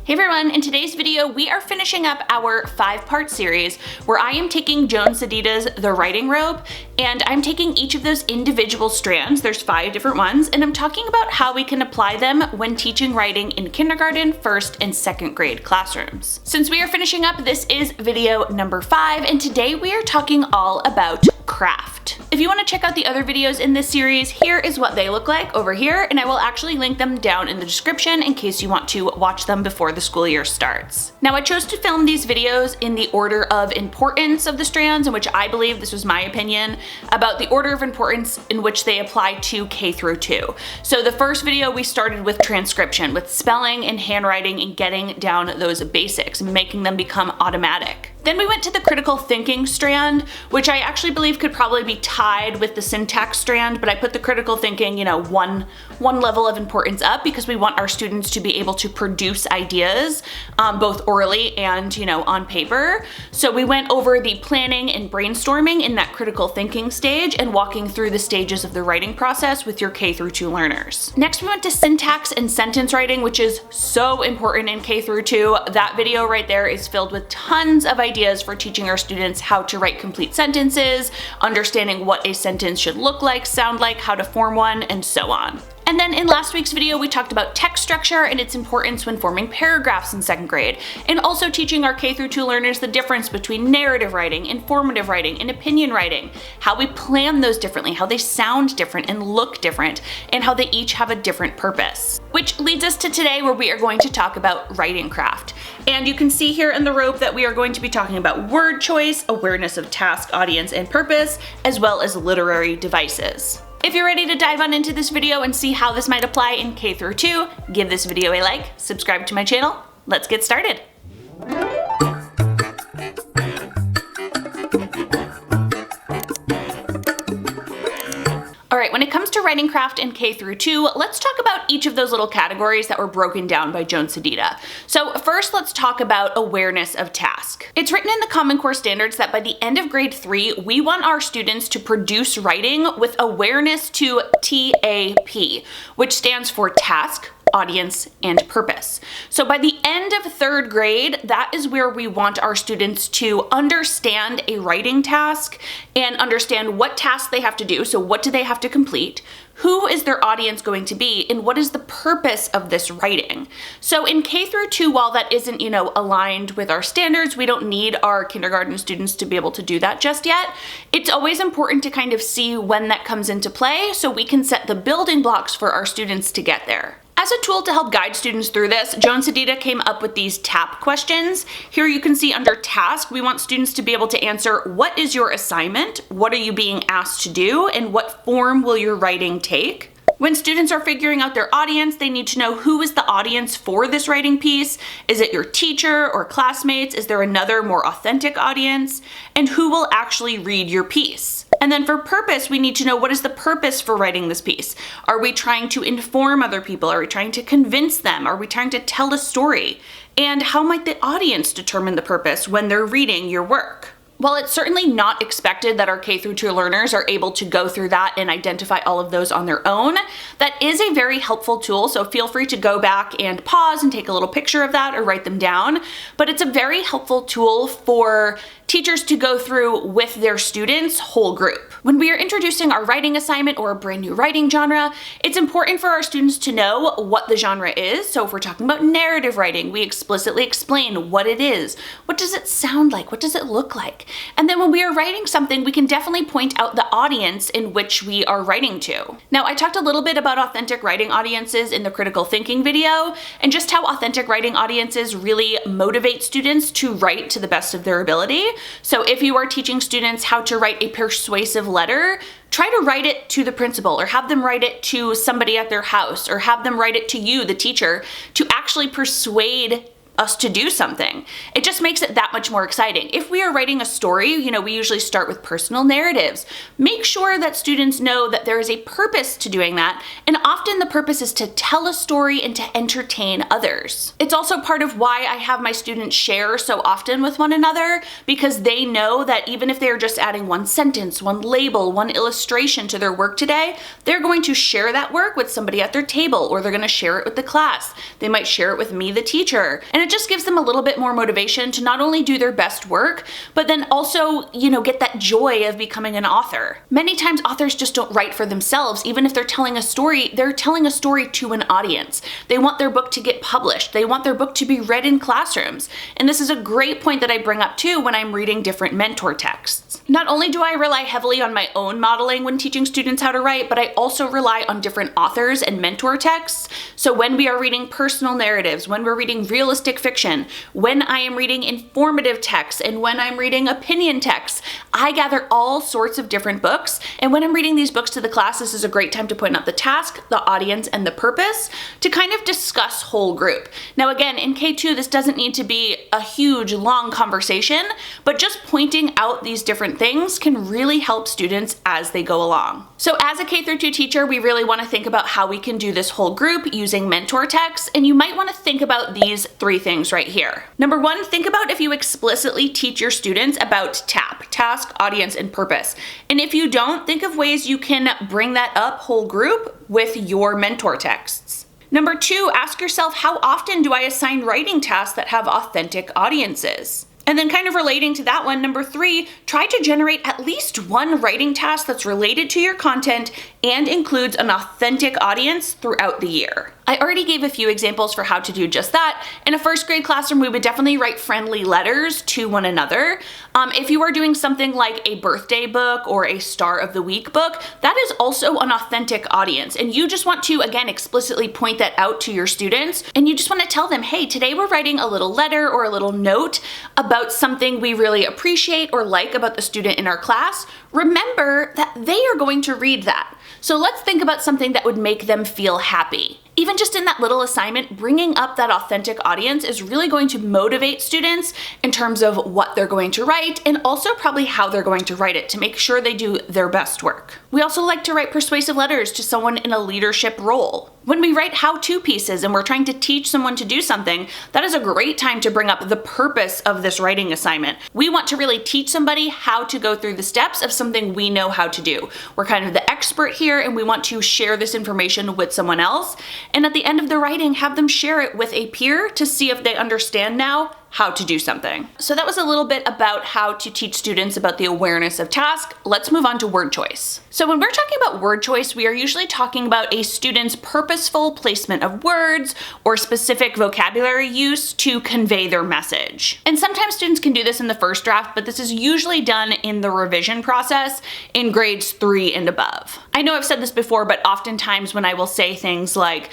Hey everyone, in today's video we are finishing up our 5-part series where I am taking Joan Sedita's The Writing Rope and I'm taking each of those individual strands, there's 5 different ones, and I'm talking about how we can apply them when teaching writing in kindergarten, 1st, and 2nd grade classrooms. Since we are finishing up, this is video number 5 and today we are talking all about craft. If you want to check out the other videos in this series, here is what they look like over here, and I will actually link them down in the description in case you want to watch them before the school year starts. Now I chose to film these videos in the order of importance of the strands, in which I believe, this was my opinion, about the order of importance in which they apply to K through 2. So the first video we started with transcription, with spelling and handwriting and getting down those basics and making them become automatic. Then we went to the critical thinking strand, which I actually believe could probably be tied with the syntax strand, but I put the critical thinking, one level of importance up because we want our students to be able to produce ideas, both orally and, on paper. So we went over the planning and brainstorming in that critical thinking stage and walking through the stages of the writing process with your K through 2 learners. Next, we went to syntax and sentence writing, which is so important in K through 2. That video right there is filled with tons of ideas for teaching our students how to write complete sentences, understanding what a sentence should look like, sound like, how to form one, and so on. And then in last week's video, we talked about text structure and its importance when forming paragraphs in 2nd grade, and also teaching our K through 2 learners the difference between narrative writing, informative writing, and opinion writing, how we plan those differently, how they sound different and look different, and how they each have a different purpose. Which leads us to today, where we are going to talk about writing craft. And you can see here in the rope that we are going to be talking about word choice, awareness of task, audience, and purpose, as well as literary devices. If you're ready to dive on into this video and see how this might apply in K through 2, give this video a like, subscribe to my channel, let's get started. Alright, when it comes to writing craft in K through 2, let's talk about each of those little categories that were broken down by Joan Sedita. So first, let's talk about awareness of task. It's written in the Common Core Standards that by the end of grade 3, we want our students to produce writing with awareness to TAP, which stands for task, audience, and purpose. So by the end of 3rd grade, that is where we want our students to understand a writing task and understand what tasks they have to do. So what do they have to complete? Who is their audience going to be, and what is the purpose of this writing? So in K through 2, while that isn't, aligned with our standards, we don't need our kindergarten students to be able to do that just yet. It's always important to kind of see when that comes into play so we can set the building blocks for our students to get there. As a tool to help guide students through this, Joan Sedita came up with these TAP questions. Here you can see under task, we want students to be able to answer, what is your assignment? What are you being asked to do? And what form will your writing take? When students are figuring out their audience, they need to know who is the audience for this writing piece. Is it your teacher or classmates? Is there another more authentic audience? And who will actually read your piece? And then for purpose, we need to know, what is the purpose for writing this piece? Are we trying to inform other people? Are we trying to convince them? Are we trying to tell a story? And how might the audience determine the purpose when they're reading your work? While it's certainly not expected that our K through 2 learners are able to go through that and identify all of those on their own, that is a very helpful tool, so feel free to go back and pause and take a little picture of that or write them down. But it's a very helpful tool for teachers to go through with their students' whole group. When we are introducing our writing assignment or a brand new writing genre, it's important for our students to know what the genre is. So if we're talking about narrative writing, we explicitly explain what it is. What does it sound like? What does it look like? And then when we are writing something, we can definitely point out the audience in which we are writing to. Now, I talked a little bit about authentic writing audiences in the critical thinking video, and just how authentic writing audiences really motivate students to write to the best of their ability. So if you are teaching students how to write a persuasive letter, try to write it to the principal, or have them write it to somebody at their house, or have them write it to you, the teacher, to actually persuade us to do something. It just makes it that much more exciting. If we are writing a story, we usually start with personal narratives. Make sure that students know that there is a purpose to doing that, and often the purpose is to tell a story and to entertain others. It's also part of why I have my students share so often with one another, because they know that even if they're just adding one sentence, one label, one illustration to their work today, they're going to share that work with somebody at their table, or they're going to share it with the class. They might share it with me, the teacher, and it just gives them a little bit more motivation to not only do their best work, but then also, get that joy of becoming an author. Many times authors just don't write for themselves. Even if they're telling a story, they're telling a story to an audience. They want their book to get published. They want their book to be read in classrooms. And this is a great point that I bring up too when I'm reading different mentor texts. Not only do I rely heavily on my own modeling when teaching students how to write, but I also rely on different authors and mentor texts. So when we are reading personal narratives, when we're reading realistic fiction, when I am reading informative texts, and when I'm reading opinion texts, I gather all sorts of different books. And when I'm reading these books to the class, this is a great time to point out the task, the audience, and the purpose to kind of discuss whole group. Now again, in K-2, this doesn't need to be a huge, long conversation, but just pointing out these different things can really help students as they go along. So as a K-2 teacher, we really want to think about how we can do this whole group using mentor texts, and you might want to think about these 3 things right here. Number 1, think about if you explicitly teach your students about TAP, task, audience, and purpose. And if you don't, think of ways you can bring that up whole group with your mentor texts. Number 2, ask yourself, how often do I assign writing tasks that have authentic audiences? And then kind of relating to that one, number 3, try to generate at least one writing task that's related to your content and includes an authentic audience throughout the year. I already gave a few examples for how to do just that. In a first grade classroom, we would definitely write friendly letters to one another. If you are doing something like a birthday book or a star of the week book, that is also an authentic audience. And you just want to, again, explicitly point that out to your students. And you just want to tell them, hey, today we're writing a little letter or a little note about something we really appreciate or like about the student in our class. Remember that they are going to read that. So let's think about something that would make them feel happy. Even just in that little assignment, bringing up that authentic audience is really going to motivate students in terms of what they're going to write and also probably how they're going to write it to make sure they do their best work. We also like to write persuasive letters to someone in a leadership role. When we write how-to pieces and we're trying to teach someone to do something, that is a great time to bring up the purpose of this writing assignment. We want to really teach somebody how to go through the steps of something we know how to do. We're kind of the expert here and we want to share this information with someone else. And at the end of the writing, have them share it with a peer to see if they understand now how to do something. So that was a little bit about how to teach students about the awareness of task. Let's move on to word choice. So when we're talking about word choice, we are usually talking about a student's purposeful placement of words or specific vocabulary use to convey their message. And sometimes students can do this in the first draft, but this is usually done in the revision process in grades 3 and above. I know I've said this before, but oftentimes when I will say things like,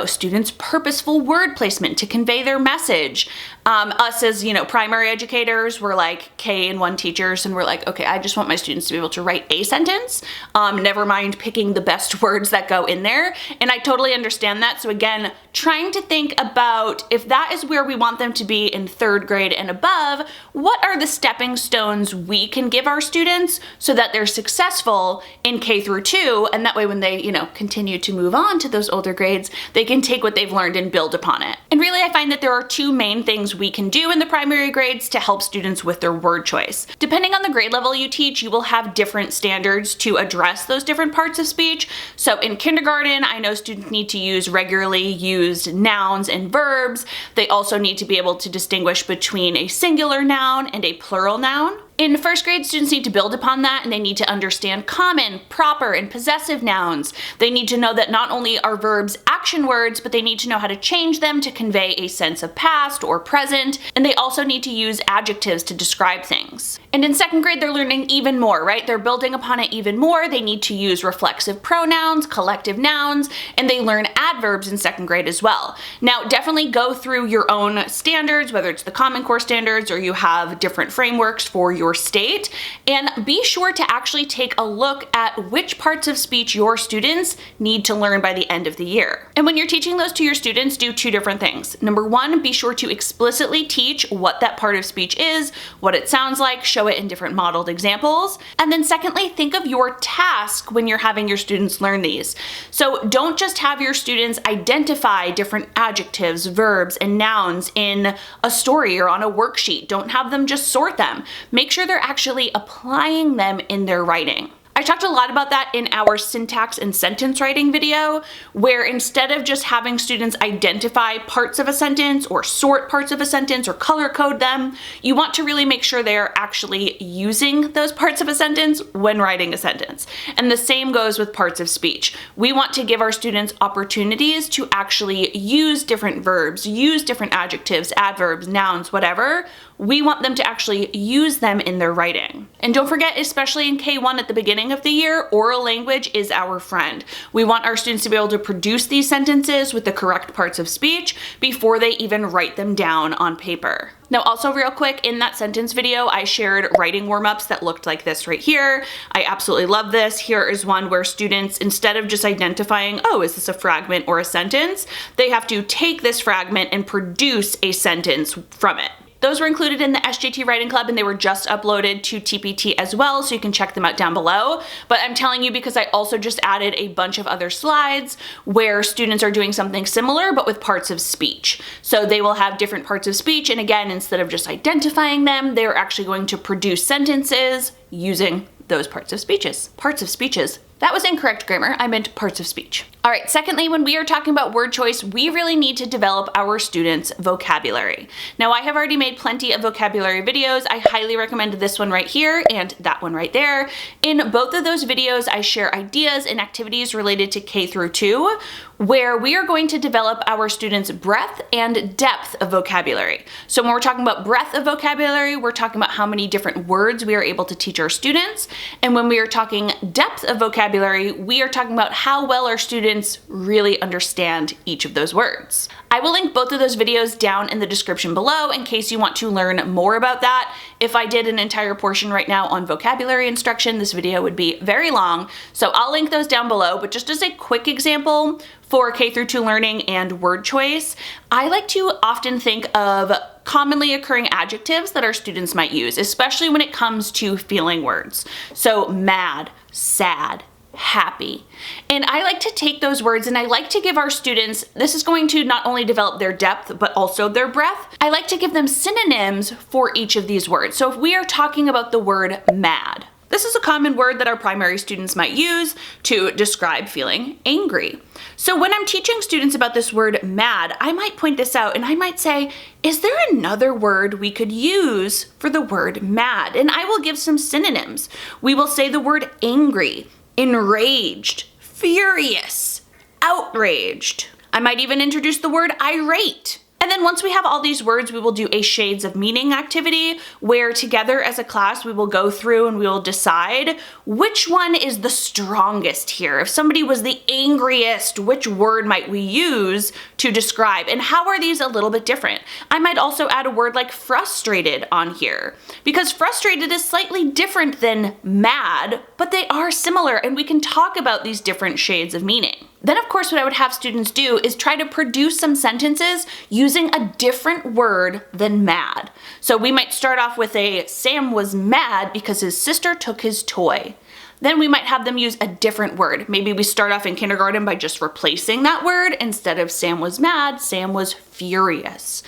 students' purposeful word placement to convey their message, us as, primary educators, we're like K-1 teachers and we're like, okay, I just want my students to be able to write a sentence, never mind picking the best words that go in there. And I totally understand that. So again, trying to think about if that is where we want them to be in 3rd grade and above, what are the stepping stones we can give our students so that they're successful in K-2, and that way when they, continue to move on to those older grades, they can take what they've learned and build upon it. And really, I find that there are 2 main things we can do in the primary grades to help students with their word choice. Depending on the grade level you teach, you will have different standards to address those different parts of speech. So in kindergarten, I know students need to use regularly used nouns and verbs. They also need to be able to distinguish between a singular noun and a plural noun. In 1st grade, students need to build upon that and they need to understand common, proper, and possessive nouns. They need to know that not only are verbs action words, but they need to know how to change them to convey a sense of past or present, and they also need to use adjectives to describe things. And in 2nd grade, they're learning even more, right? They're building upon it even more. They need to use reflexive pronouns, collective nouns, and they learn adverbs in 2nd grade as well. Now, definitely go through your own standards, whether it's the Common Core standards or you have different frameworks for your your state, and be sure to actually take a look at which parts of speech your students need to learn by the end of the year. And when you're teaching those to your students, do two different things. Number one, be sure to explicitly teach what that part of speech is, what it sounds like, show it in different modeled examples. And then secondly, think of your task when you're having your students learn these. So don't just have your students identify different adjectives, verbs, and nouns in a story or on a worksheet. Don't have them just sort them. Make sure they're actually applying them in their writing. I talked a lot about that in our syntax and sentence writing video, where instead of just having students identify parts of a sentence or sort parts of a sentence or color code them, you want to really make sure they're actually using those parts of a sentence when writing a sentence. And the same goes with parts of speech. We want to give our students opportunities to actually use different verbs, use different adjectives, adverbs, nouns, whatever. We want them to actually use them in their writing. And don't forget, especially in K-1 at the beginning of the year, oral language is our friend. We want our students to be able to produce these sentences with the correct parts of speech before they even write them down on paper. Now, also real quick, in that sentence video, I shared writing warm-ups that looked like this right here. I absolutely love this. Here is one where students, instead of just identifying, oh, is this a fragment or a sentence, they have to take this fragment and produce a sentence from it. Those were included in the SJT Writing Club, and they were just uploaded to TPT as well, so you can check them out down below. But I'm telling you because I also just added a bunch of other slides where students are doing something similar, but with parts of speech. So they will have different parts of speech, and again, instead of just identifying them, they're actually going to produce sentences using those parts of speeches. Parts of speeches. That was incorrect grammar. I meant parts of speech. All right, secondly, when we are talking about word choice, we really need to develop our students' vocabulary. Now, I have already made plenty of vocabulary videos. I highly recommend this one right here and that one right there. In both of those videos, I share ideas and activities related to K-2, where we are going to develop our students' breadth and depth of vocabulary. So when we're talking about breadth of vocabulary, we're talking about how many different words we are able to teach our students. And when we are talking depth of vocabulary, we are talking about how well our students really understand each of those words. I will link both of those videos down in the description below in case you want to learn more about that. If I did an entire portion right now on vocabulary instruction, this video would be very long. So I'll link those down below, but just as a quick example for K-2 learning and word choice, I like to often think of commonly occurring adjectives that our students might use, especially when it comes to feeling words. So mad, sad, happy. And I like to take those words and I like to give our students, this is going to not only develop their depth, but also their breadth. I like to give them synonyms for each of these words. So if we are talking about the word mad, this is a common word that our primary students might use to describe feeling angry. So when I'm teaching students about this word mad, I might point this out and I might say, is there another word we could use for the word mad? And I will give some synonyms. We will say the word angry, enraged, furious, outraged. I might even introduce the word irate. And then once we have all these words, we will do a shades of meaning activity where together as a class, we will go through and we will decide which one is the strongest here. If somebody was the angriest, which word might we use to describe? And how are these a little bit different? I might also add a word like frustrated on here because frustrated is slightly different than mad, but they are similar and we can talk about these different shades of meaning. Then of course what I would have students do is try to produce some sentences using a different word than mad. So we might start off with Sam was mad because his sister took his toy. Then we might have them use a different word. Maybe we start off in kindergarten by just replacing that word. Instead of Sam was mad, Sam was furious.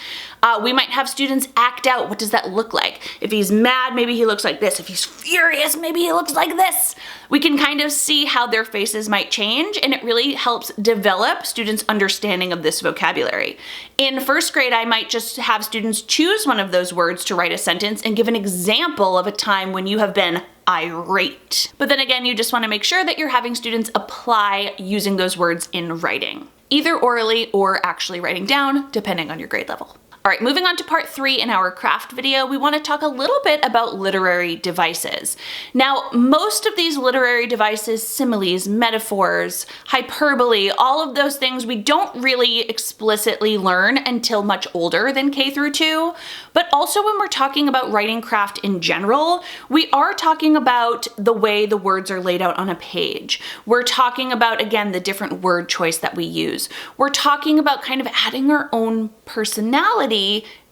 We might have students act out. What does that look like? If he's mad, maybe he looks like this. If he's furious, maybe he looks like this. We can kind of see how their faces might change, and it really helps develop students' understanding of this vocabulary. In first grade, I might just have students choose one of those words to write a sentence and give an example of a time when you have been irate. But then again, you just want to make sure that you're having students apply using those words in writing, either orally or actually writing down, depending on your grade level. All right, moving on to part 3 in our craft video, we want to talk a little bit about literary devices. Now, most of these literary devices, similes, metaphors, hyperbole, all of those things we don't really explicitly learn until much older than K through 2. But also when we're talking about writing craft in general, we are talking about the way the words are laid out on a page. We're talking about, again, the different word choice that we use. We're talking about kind of adding our own personality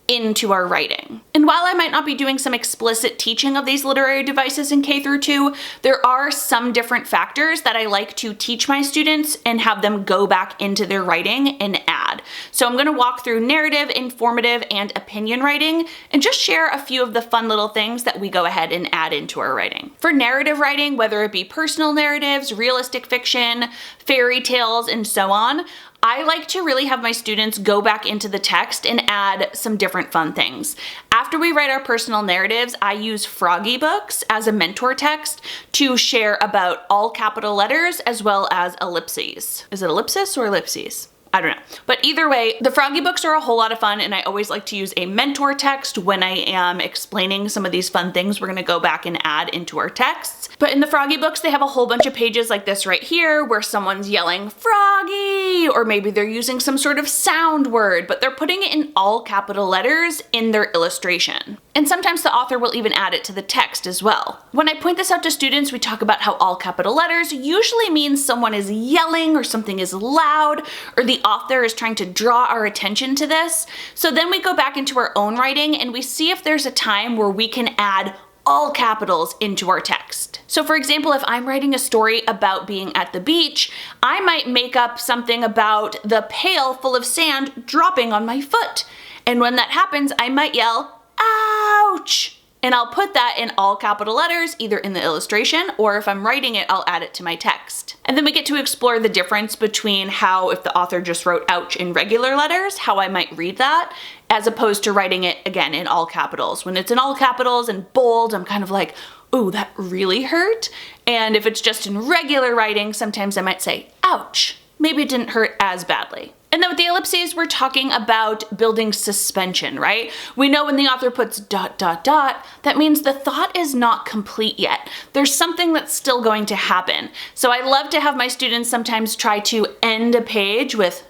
into our writing. And while I might not be doing some explicit teaching of these literary devices in K through 2, there are some different factors that I like to teach my students and have them go back into their writing and add. So I'm going to walk through narrative, informative, and opinion writing and just share a few of the fun little things that we go ahead and add into our writing. For narrative writing, whether it be personal narratives, realistic fiction, fairy tales, and so on, I like to really have my students go back into the text and add some different fun things. After we write our personal narratives, I use Froggy Books as a mentor text to share about all capital letters as well as ellipses. Is it ellipsis or ellipses? I don't know. But either way, the Froggy Books are a whole lot of fun, and I always like to use a mentor text when I am explaining some of these fun things we're going to go back and add into our texts. But in the Froggy Books, they have a whole bunch of pages like this right here where someone's yelling Froggy, or maybe they're using some sort of sound word, but they're putting it in all capital letters in their illustration. And sometimes the author will even add it to the text as well. When I point this out to students, we talk about how all capital letters usually means someone is yelling or something is loud or the author is trying to draw our attention to this. So then we go back into our own writing and we see if there's a time where we can add all capitals into our text. So for example, if I'm writing a story about being at the beach, I might make up something about the pail full of sand dropping on my foot. And when that happens, I might yell, ouch! And I'll put that in all capital letters, either in the illustration, or if I'm writing it, I'll add it to my text. And then we get to explore the difference between how, if the author just wrote ouch in regular letters, how I might read that, as opposed to writing it, again, in all capitals. When it's in all capitals and bold, I'm kind of like, ooh, that really hurt. And if it's just in regular writing, sometimes I might say, ouch, maybe it didn't hurt as badly. And then with the ellipses, we're talking about building suspension, right? We know when the author puts ... that means the thought is not complete yet. There's something that's still going to happen. So I love to have my students sometimes try to end a page with ...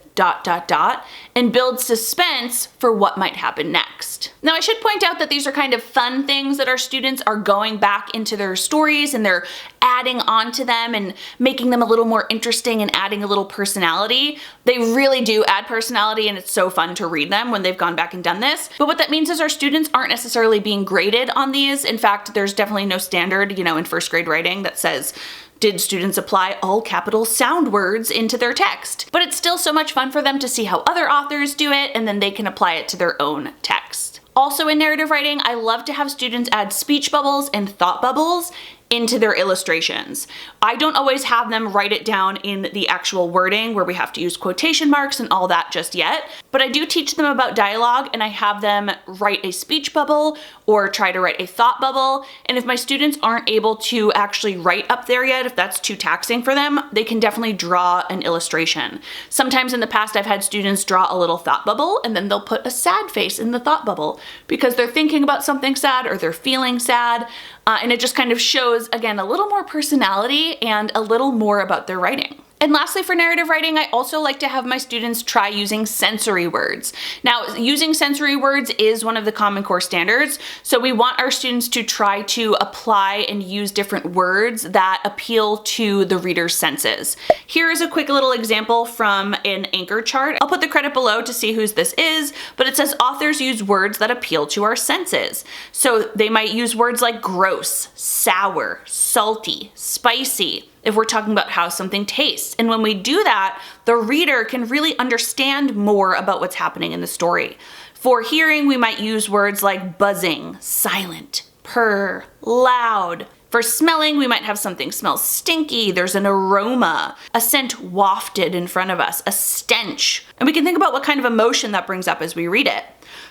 and build suspense for what might happen next. Now I should point out that these are kind of fun things that our students are going back into their stories and they're adding on to them and making them a little more interesting and adding a little personality. They really do add personality and it's so fun to read them when they've gone back and done this. But what that means is our students aren't necessarily being graded on these. In fact, there's definitely no standard, in first grade writing that says, did students apply all capital sound words into their text? But it's still so much fun for them to see how other authors do it, and then they can apply it to their own text. Also in narrative writing, I love to have students add speech bubbles and thought bubbles into their illustrations. I don't always have them write it down in the actual wording where we have to use quotation marks and all that just yet, but I do teach them about dialogue and I have them write a speech bubble or try to write a thought bubble. And if my students aren't able to actually write up there yet, if that's too taxing for them, they can definitely draw an illustration. Sometimes in the past I've had students draw a little thought bubble and then they'll put a sad face in the thought bubble because they're thinking about something sad or they're feeling sad. And it just kind of shows, again, a little more personality and a little more about their writing. And lastly, for narrative writing, I also like to have my students try using sensory words. Now, using sensory words is one of the Common Core standards, so we want our students to try to apply and use different words that appeal to the reader's senses. Here is a quick little example from an anchor chart. I'll put the credit below to see whose this is, but it says authors use words that appeal to our senses. So they might use words like gross, sour, salty, spicy, if we're talking about how something tastes. And when we do that, the reader can really understand more about what's happening in the story. For hearing, we might use words like buzzing, silent, purr, loud. For smelling, we might have something smells stinky, there's an aroma, a scent wafted in front of us, a stench. And we can think about what kind of emotion that brings up as we read it.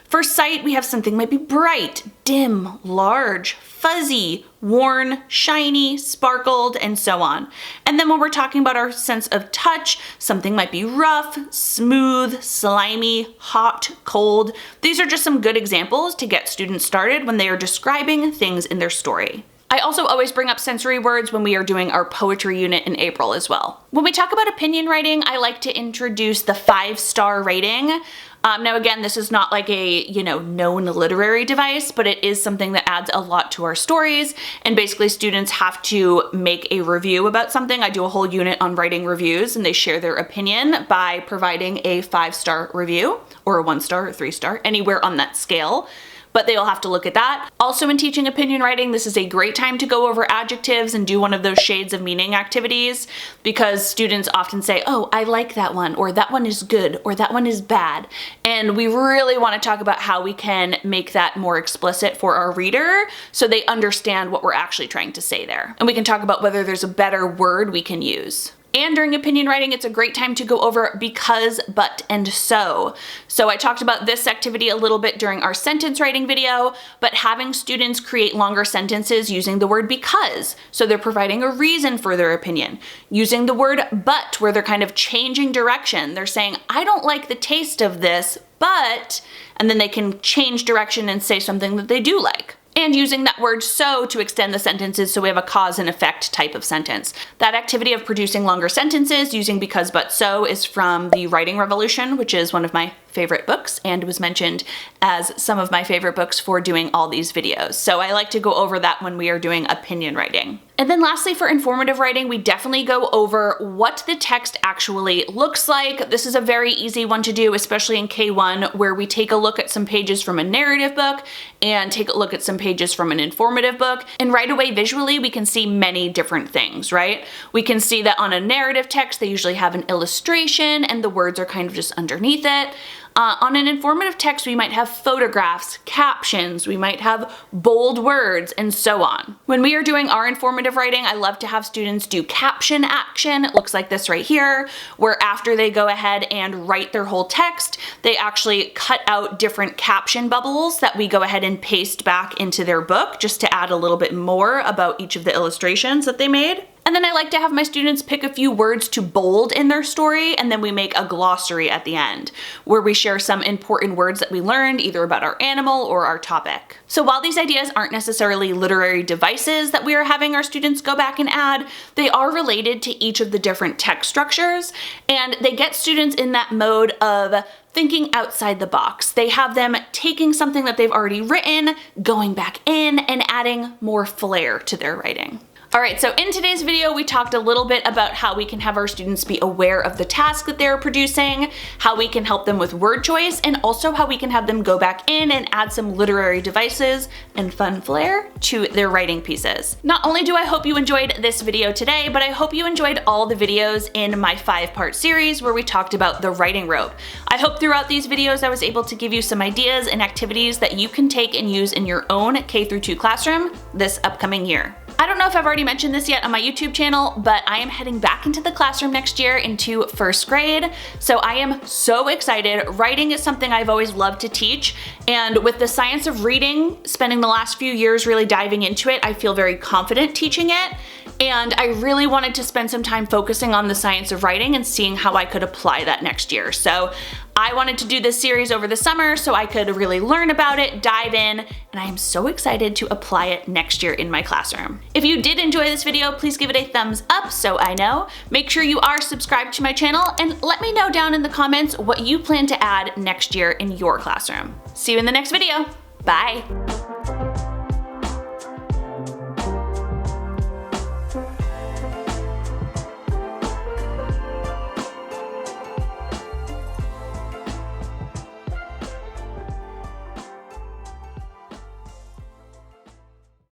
For sight, we have something might be bright, dim, large, fuzzy, worn, shiny, sparkled, and so on. And then when we're talking about our sense of touch, something might be rough, smooth, slimy, hot, cold. These are just some good examples to get students started when they are describing things in their story. I also always bring up sensory words when we are doing our poetry unit in April as well. When we talk about opinion writing, I like to introduce the 5-star rating. Now again, this is not like a, known literary device, but it is something that adds a lot to our stories. And basically students have to make a review about something. I do a whole unit on writing reviews, and they share their opinion by providing a 5-star review, or a 1-star or 3-star, anywhere on that scale. But they will have to look at that. Also in teaching opinion writing, this is a great time to go over adjectives and do one of those shades of meaning activities, because students often say, oh, I like that one, or that one is good, or that one is bad. And we really want to talk about how we can make that more explicit for our reader so they understand what we're actually trying to say there. And we can talk about whether there's a better word we can use. And during opinion writing, it's a great time to go over because, but, and so. So I talked about this activity a little bit during our sentence writing video, but having students create longer sentences using the word because. So they're providing a reason for their opinion. Using the word but, where they're kind of changing direction. They're saying, I don't like the taste of this, but, and then they can change direction and say something that they do like. And using that word so to extend the sentences so we have a cause and effect type of sentence. That activity of producing longer sentences using because, but, so is from The Writing Revolution, which is one of my favorite books and was mentioned as some of my favorite books for doing all these videos. So I like to go over that when we are doing opinion writing. And then lastly, for informative writing, we definitely go over what the text actually looks like. This is a very easy one to do, especially in K1, where we take a look at some pages from a narrative book and take a look at some pages from an informative book. And right away, visually, we can see many different things, right? We can see that on a narrative text, they usually have an illustration and the words are kind of just underneath it. On an informative text, we might have photographs, captions, we might have bold words, and so on. When we are doing our informative writing, I love to have students do caption action. It looks like this right here, where after they go ahead and write their whole text, they actually cut out different caption bubbles that we go ahead and paste back into their book just to add a little bit more about each of the illustrations that they made. And then I like to have my students pick a few words to bold in their story, and then we make a glossary at the end, where we share some important words that we learned either about our animal or our topic. So while these ideas aren't necessarily literary devices that we are having our students go back and add, they are related to each of the different text structures, and they get students in that mode of thinking outside the box. They have them taking something that they've already written, going back in, and adding more flair to their writing. All right, so in today's video, we talked a little bit about how we can have our students be aware of the task that they're producing, how we can help them with word choice, and also how we can have them go back in and add some literary devices and fun flair to their writing pieces. Not only do I hope you enjoyed this video today, but I hope you enjoyed all the videos in my 5-part series where we talked about the writing rope. I hope throughout these videos I was able to give you some ideas and activities that you can take and use in your own K-2 classroom this upcoming year. I don't know if I've already mentioned this yet on my YouTube channel, but I am heading back into the classroom next year into 1st grade. So I am so excited. Writing is something I've always loved to teach. And with the science of reading, spending the last few years really diving into it, I feel very confident teaching it. And I really wanted to spend some time focusing on the science of writing and seeing how I could apply that next year. So I wanted to do this series over the summer so I could really learn about it, dive in, and I am so excited to apply it next year in my classroom. If you did enjoy this video, please give it a thumbs up so I know. Make sure you are subscribed to my channel and let me know down in the comments what you plan to add next year in your classroom. See you in the next video. Bye.